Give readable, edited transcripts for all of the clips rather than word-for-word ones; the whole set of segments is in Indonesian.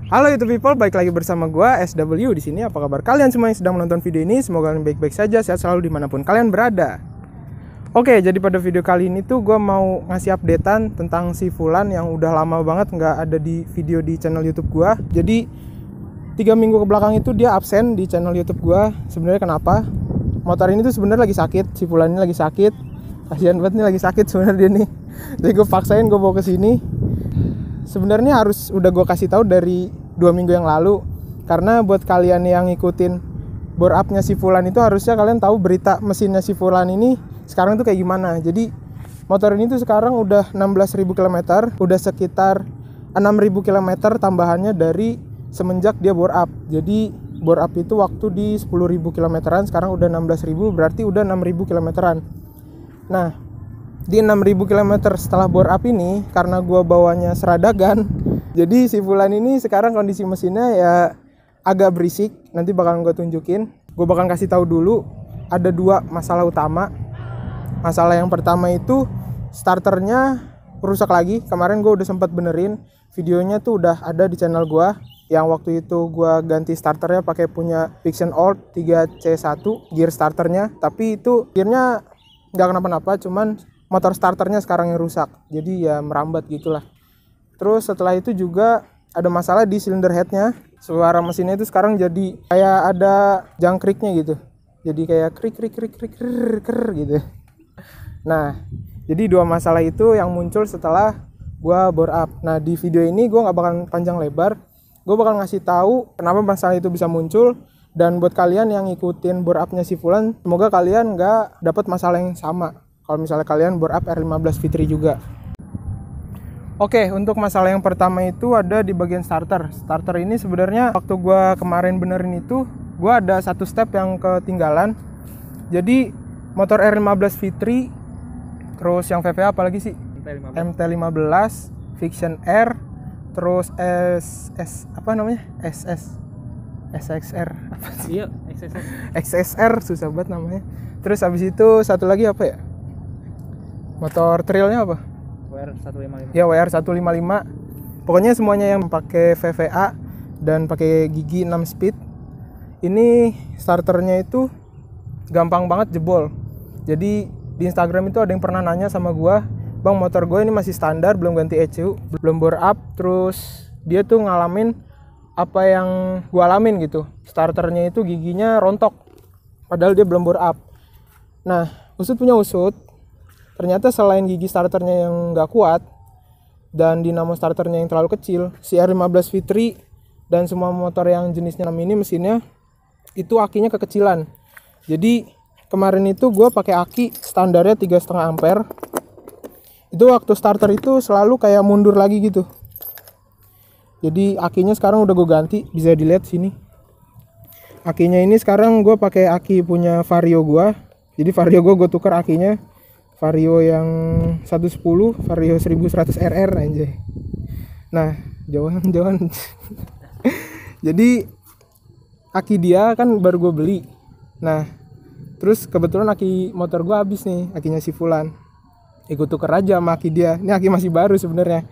Halo YouTube people, balik lagi bersama gua SW di sini. Apa kabar kalian semua yang sedang menonton video ini? Semoga kalian baik-baik saja, sehat selalu dimanapun kalian berada. Oke, jadi pada video kali ini tuh gua mau ngasih updatean tentang si Fulan yang udah lama banget nggak ada di video di channel YouTube gua. Jadi 3 minggu ke belakang itu dia absen di channel YouTube gua. Sebenarnya kenapa? Motor ini tuh sebenarnya lagi sakit, si Fulan ini lagi sakit. Kasihan banget nih, lagi sakit sebenarnya dia nih. Jadi gue paksain gue bawa ke sini. Sebenarnya harus udah gue kasih tahu dari 2 minggu yang lalu, karena buat kalian yang ngikutin bore up-nya si Fulan itu harusnya kalian tahu berita mesinnya si Fulan ini sekarang tuh kayak gimana. Jadi motor ini tuh sekarang udah 16.000 km, udah sekitar 6.000 km tambahannya dari semenjak dia bore up. Jadi bore up itu waktu di 10.000 kilometeran, sekarang udah 16.000, berarti udah 6.000 kilometeran. Nah, di 6.000 km setelah bore up ini, karena gua bawanya seradagan, jadi si Fulan ini sekarang kondisi mesinnya ya agak berisik. Nanti bakalan gue tunjukin. Gue bakalan kasih tahu dulu ada 2 masalah utama. Masalah yang pertama itu starternya rusak lagi. Kemarin gue udah sempat benerin, videonya tuh udah ada di channel gue. Yang waktu itu gue ganti starternya pakai punya Fiction Old 3C1 gear starternya, tapi itu gearnya nggak kenapa-napa, cuman motor starternya sekarang yang rusak, jadi ya merambat gitulah. Terus setelah itu juga ada masalah di silinder headnya. Suara mesinnya itu sekarang jadi kayak ada jangkriknya gitu, jadi kayak krik gitu. Nah, jadi 2 masalah itu yang muncul setelah gua bore up. Nah, di video ini gua nggak bakal panjang lebar, gua bakal ngasih tahu kenapa masalah itu bisa muncul. Dan buat kalian yang ngikutin bore up-nya si Fulan, semoga kalian nggak dapat masalah yang sama kalau misalnya kalian bore up R15 V3 juga. Oke, untuk masalah yang pertama itu ada di bagian starter. Starter ini sebenarnya waktu gua kemarin benerin itu, gua ada 1 step yang ketinggalan. Jadi motor R15 V3, terus yang VVA apalagi sih? MT15, Fiction R, terus SXR apa sih? Iya, XSR susah banget namanya. Terus habis itu satu lagi apa ya? Motor trailnya apa? WR155. Ya, WR155. Pokoknya semuanya yang pakai VVA dan pakai gigi 6 speed. Ini starternya itu gampang banget jebol. Jadi di Instagram itu ada yang pernah nanya sama gua, "Bang, motor gue ini masih standar, belum ganti ECU, belum bore up." Terus dia tuh ngalamin apa yang gua alamin gitu. Starternya itu giginya rontok, padahal dia belum bore up. Nah, usut punya usut, ternyata selain gigi starternya yang nggak kuat dan dinamo starternya yang terlalu kecil, si R15 V3 dan semua motor yang jenisnya 6 ini mesinnya itu akinya kekecilan. Jadi kemarin itu gue pakai aki standarnya 3,5 ampere. Itu waktu starter itu selalu kayak mundur lagi gitu. Jadi akinya sekarang udah gue ganti, bisa dilihat sini. Akinya ini sekarang gue pakai aki punya Vario gue. Jadi Vario gue tuker akinya Vario yang 110, Vario 1100 RR anjay. Nah, jauhan. Jadi aki dia kan baru gue beli. Nah, terus kebetulan aki motor gue habis nih, akinya si Fulan. Ikut tuker aja sama aki dia. Ini aki masih baru sebenarnya.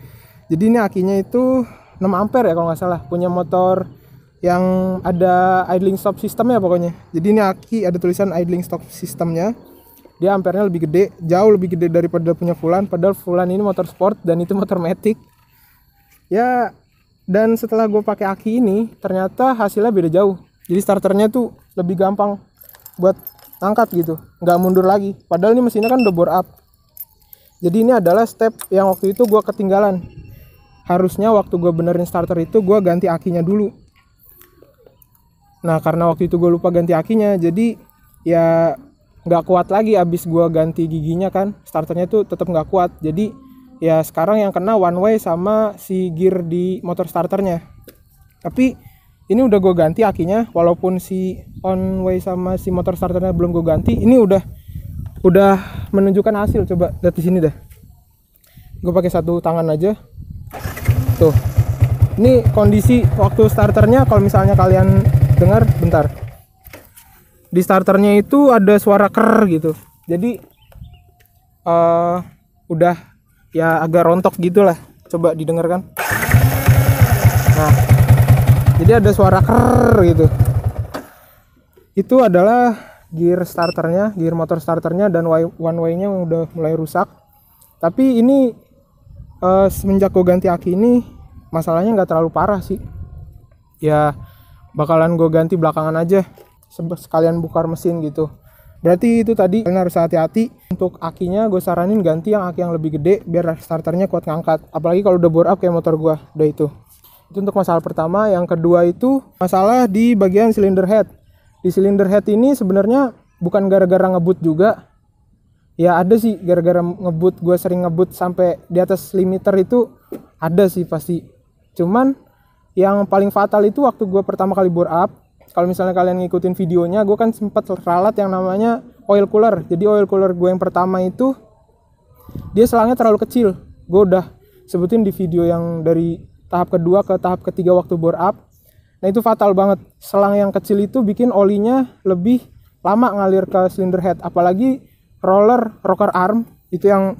Jadi ini akinya itu 6 ampere ya kalau nggak salah. Punya motor yang ada idling stop sistemnya pokoknya. Jadi ini aki ada tulisan idling stop sistemnya. Dia ampernya lebih gede, jauh lebih gede daripada punya Fulan. Padahal Fulan ini motor sport dan itu motor matic. Ya, dan setelah gue pakai aki ini, ternyata hasilnya beda jauh. Jadi starternya tuh lebih gampang buat angkat gitu, nggak mundur lagi. Padahal ini mesinnya kan udah bore up. Jadi ini adalah step yang waktu itu gue ketinggalan. Harusnya waktu gue benerin starter itu gue ganti akinya dulu. Nah, karena waktu itu gue lupa ganti akinya, jadi ya nggak kuat lagi abis gue ganti giginya kan, starternya tuh tetap nggak kuat. Jadi ya sekarang yang kena one way sama si gear di motor starternya. Tapi ini udah gue ganti akinya, walaupun si on way sama si motor starternya belum gue ganti. Ini udah menunjukkan hasil. Coba lihat di sini dah. Gue pakai 1 tangan aja. Tuh. Ini kondisi waktu starternya, kalau misalnya kalian dengar bentar. Di starternya itu ada suara ker gitu. Jadi udah ya agak rontok gitulah. Coba didengarkan. Nah, jadi ada suara krrrr gitu. Itu adalah gear starternya, gear motor starternya, dan one way-nya udah mulai rusak. Tapi ini semenjak gue ganti aki ini masalahnya nggak terlalu parah sih. Ya bakalan gue ganti belakangan aja, sekalian bongkar mesin gitu. Berarti itu tadi kalian harus hati-hati. Untuk akinya gue saranin ganti yang aki yang lebih gede biar starternya kuat ngangkat. Apalagi kalau udah bore up kayak motor gue. Udah itu untuk masalah pertama. Yang kedua itu masalah di bagian cylinder head. Di cylinder head ini sebenarnya bukan gara-gara ngebut juga. Ya ada sih gara-gara ngebut, gue sering ngebut sampai di atas limiter itu ada sih pasti. Cuman yang paling fatal itu waktu gue pertama kali bore up. Kalau misalnya kalian ngikutin videonya, gue kan sempat ralat yang namanya oil cooler. Jadi oil cooler gue yang pertama itu dia selangnya terlalu kecil. Gue udah sebutin di video yang dari tahap kedua ke tahap ketiga waktu bore up. Nah itu fatal banget. Selang yang kecil itu bikin olinya lebih lama ngalir ke cylinder head. Apalagi rocker arm itu yang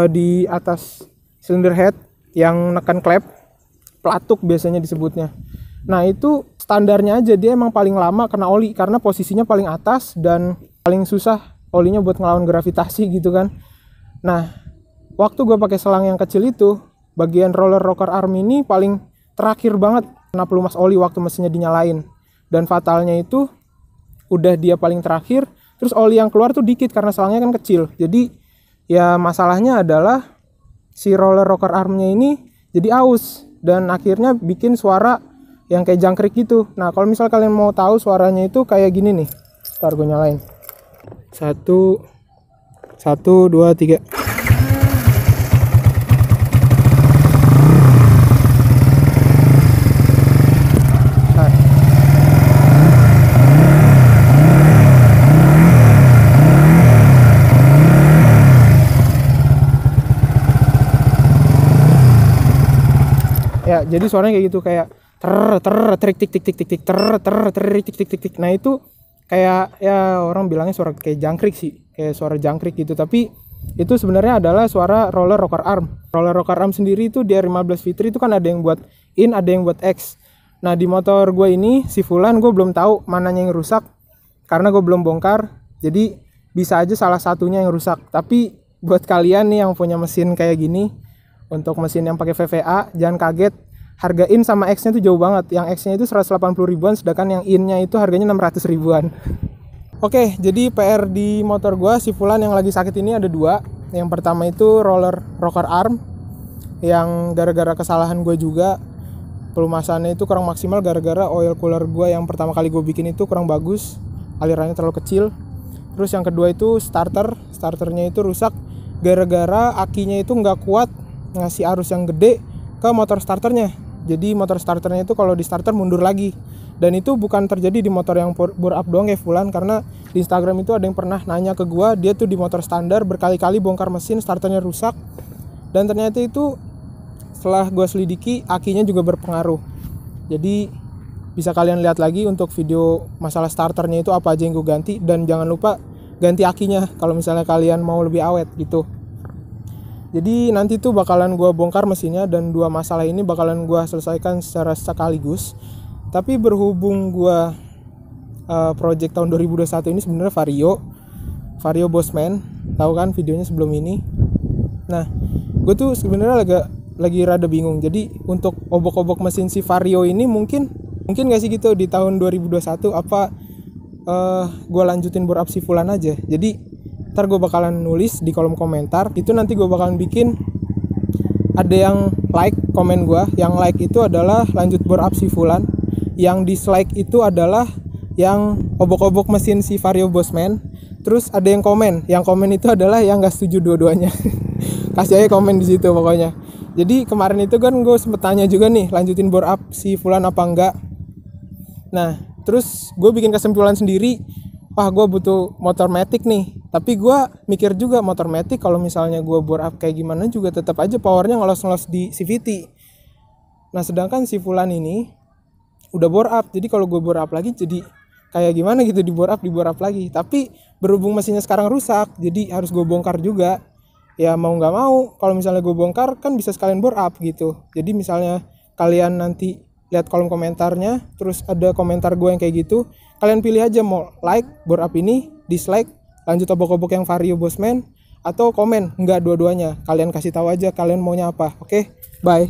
di atas cylinder head yang nekan klep, pelatuk biasanya disebutnya. Nah itu standarnya aja dia emang paling lama kena oli karena posisinya paling atas dan paling susah olinya buat ngelawan gravitasi gitu kan. Nah waktu gue pakai selang yang kecil itu, bagian rocker arm ini paling terakhir banget kena pelumas oli waktu mesinnya dinyalain. Dan fatalnya itu udah dia paling terakhir, terus oli yang keluar tuh dikit karena selangnya kan kecil. Jadi ya masalahnya adalah si rocker armnya ini jadi aus dan akhirnya bikin suara yang kayak jangkrik gitu. Nah kalau misal kalian mau tahu suaranya itu kayak gini nih, ntar gue nyalain. 1, 2, 3. Ya jadi suaranya kayak gitu, kayak trik tik tik tik tik tik tik tik tik tik. Nah itu kayak ya orang bilangnya suara kayak jangkrik sih, kayak suara jangkrik gitu. Tapi itu sebenarnya adalah suara rocker arm. Rocker arm sendiri itu di R15 Fitri itu kan ada yang buat in, ada yang buat X. Nah di motor gue ini si Fulan gue belum tahu mananya yang rusak karena gue belum bongkar. Jadi bisa aja salah satunya yang rusak. Tapi buat kalian nih yang punya mesin kayak gini, untuk mesin yang pakai VVA jangan kaget. Harga in sama X-nya tuh jauh banget. Yang X-nya itu 180 ribuan, sedangkan yang in-nya itu harganya 600 ribuan. Oke, jadi PR di motor gua si Fulan yang lagi sakit ini ada dua. Yang pertama itu rocker arm yang gara-gara kesalahan gue juga, pelumasannya itu kurang maksimal gara-gara oil cooler gua yang pertama kali gue bikin itu kurang bagus, alirannya terlalu kecil. Terus yang kedua itu starternya itu rusak gara-gara akinya itu nggak kuat ngasih arus yang gede ke motor starternya. Jadi motor starternya itu kalau di starter mundur lagi. Dan itu bukan terjadi di motor yang bore up doang kayak Fulan, karena di Instagram itu ada yang pernah nanya ke gua, dia tuh di motor standar berkali-kali bongkar mesin starternya rusak. Dan ternyata itu setelah gua selidiki akinya juga berpengaruh. Jadi bisa kalian lihat lagi untuk video masalah starternya itu apa aja yang gua ganti, dan jangan lupa ganti akinya kalau misalnya kalian mau lebih awet gitu. Jadi nanti tuh bakalan gue bongkar mesinnya dan dua masalah ini bakalan gue selesaikan secara sekaligus. Tapi berhubung gue project tahun 2021 ini sebenarnya Vario Bossman, tahu kan videonya sebelum ini. Nah, gue tuh sebenarnya lagi rada bingung. Jadi untuk obok-obok mesin si Vario ini mungkin gak sih gitu di tahun 2021 apa gue lanjutin bore up si Fulan aja. Jadi ntar gue bakalan nulis di kolom komentar. Itu nanti gue bakalan bikin ada yang like komen gue. Yang like itu adalah lanjut bore up si Fulan. Yang dislike itu adalah yang obok-obok mesin si Vario Bossman. Terus ada yang komen. Yang komen itu adalah yang gak setuju dua-duanya. Kasih aja komen di situ pokoknya. Jadi kemarin itu kan gue sempet tanya juga nih, lanjutin bore up si Fulan apa enggak. Nah terus gue bikin kesimpulan sendiri, wah gue butuh motor matic nih. Tapi gue mikir juga motor matic kalau misalnya gue bore up kayak gimana juga tetap aja powernya ngelos-ngelos di CVT. Nah sedangkan si Fulan ini udah bore up, jadi kalau gue bore up lagi jadi kayak gimana gitu, di bore up lagi. Tapi berhubung mesinnya sekarang rusak, jadi harus gue bongkar juga. Ya mau nggak mau, kalau misalnya gue bongkar kan bisa sekalian bore up gitu. Jadi misalnya kalian nanti lihat kolom komentarnya, terus ada komentar gue yang kayak gitu. Kalian pilih aja mau like board up ini, dislike, lanjut obok-obok yang Vario Bosman, atau komen enggak dua-duanya. Kalian kasih tahu aja kalian maunya apa. Oke, bye.